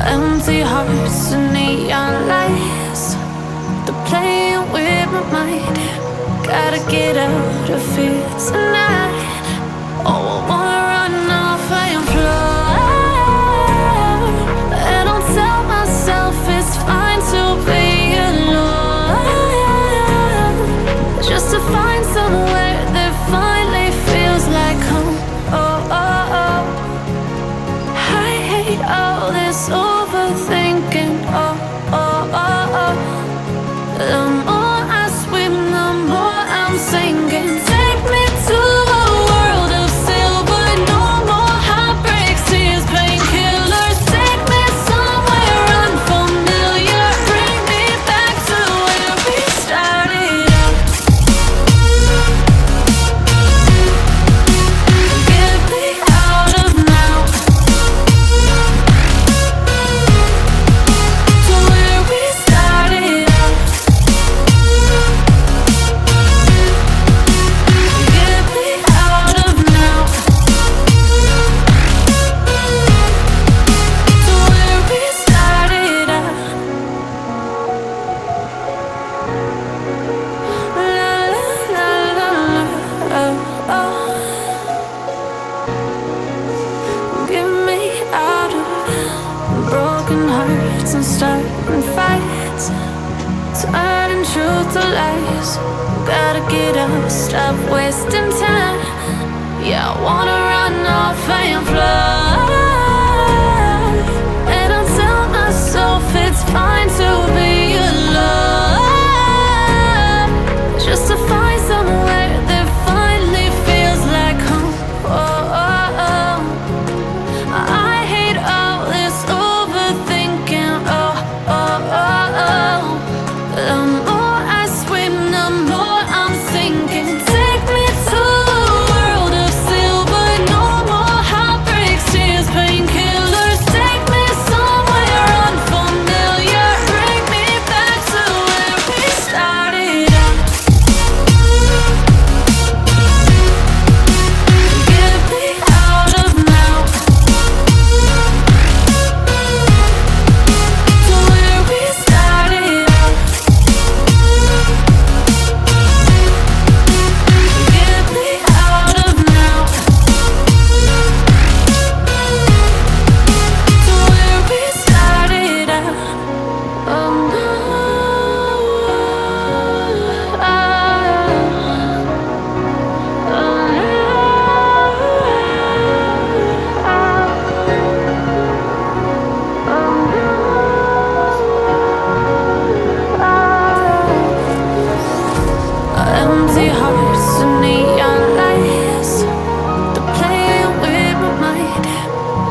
Empty hearts and neon lights, they're playing with my mind. Gotta get out of here tonight. Oh, I wanna run off and fly. And I'll tell myself it's fine to be alone, just to find somewhere that finally feels like home. Oh, oh, oh. I hate all this overthinking. Oh, oh, oh, oh. The more I swim, the more I'm sinking. Take me to a world of silver. No more heartbreaks, tears, painkillers. Take me somewhere unfamiliar. Bring me back to where we started out. Get me out of now, to where we started out. Get me out of now, to where we started out. La la la la, oh, oh. Get me out of broken hearts and starting fights, turning truth to lies. Gotta get up, stop wasting time. Yeah, I wanna run off and fly. And I'll tell myself it's fine to be alone, just to find somewhere that finally feels like home. Oh, oh, oh. I hate all this overthinking. Oh, oh, oh, oh. The more I swim, the more I'm sinking. Take me to a world of silver. No more heartbreaks, tears, painkillers. Take me somewhere unfamiliar. Bring me back to where we started out. Get me out of now, to where we started out. Get me out of now, to where we started out. Oh no, empty hearts and neon lights, they're playing with my mind.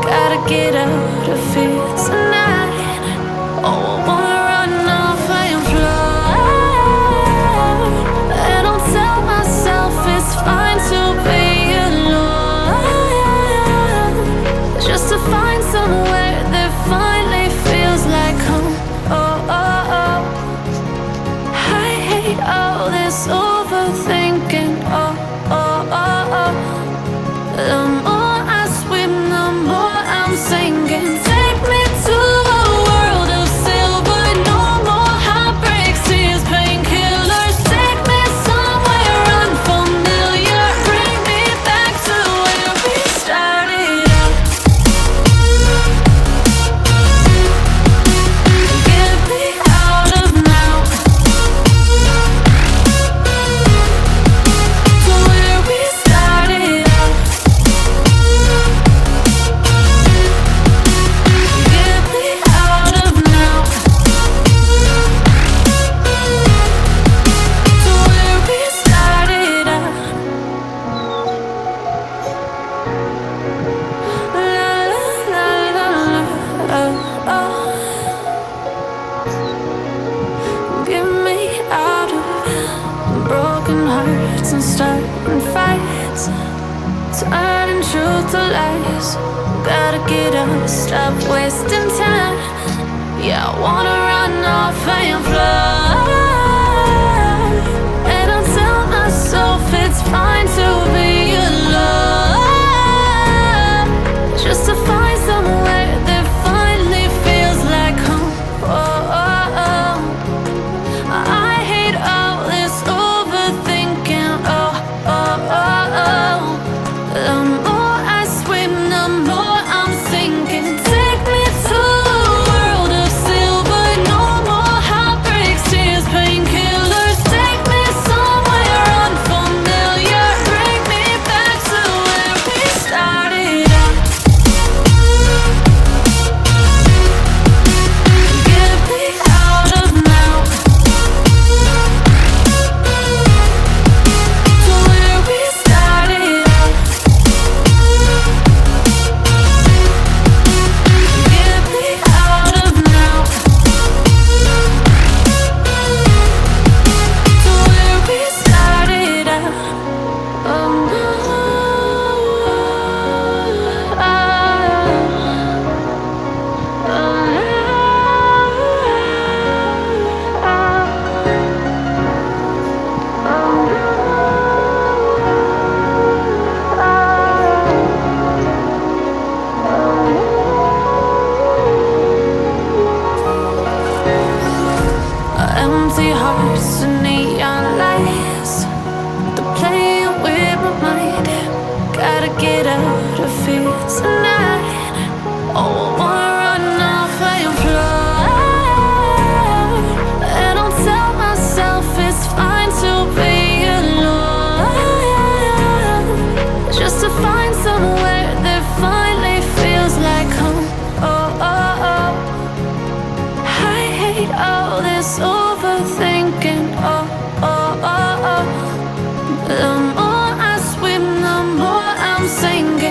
Gotta get out of here tonight. Oh, I wanna run off and fly. And I'll tell myself it's fine to be alone, just to find somewhere that finally feels like home. Oh, oh, oh. I hate all this overthinking. Oh, oh, oh, oh. The more I swim, the more I'm sinking. Take me to a world of silver. No more heartbreaks, tears, painkillers. Take me somewhere unfamiliar. Bring me back to where we started out. Get me out of now, to where we started out. Get me out of now, to where we started out. La la la la la, oh, oh. Get me out of broken hearts and starting fights, turning truth to lies. Gotta get up, stop wasting time. Yeah, I wanna run off and fly. And I'll tell myself it's fine to be alone,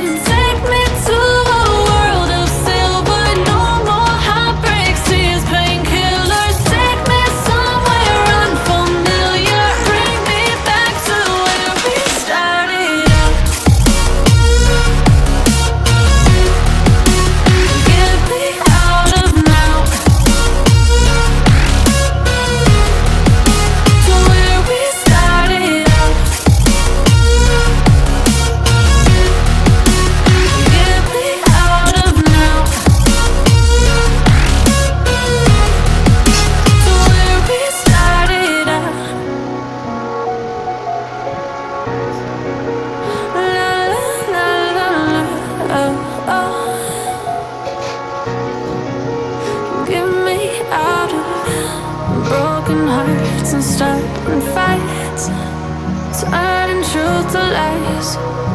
and take me to a world of silver. No more heartbreaks, tears, painkillers. Take me somewhere unfamiliar. Bring me back to where we started out. Get me out of now. To where we started out. Get me out of now. To where we started out. La la la la, oh oh. Get me out of broken hearts and starting fights, turning truth to lies.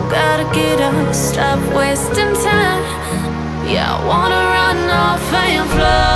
Gotta get up, stop wasting time. Yeah, I wanna run off and fly.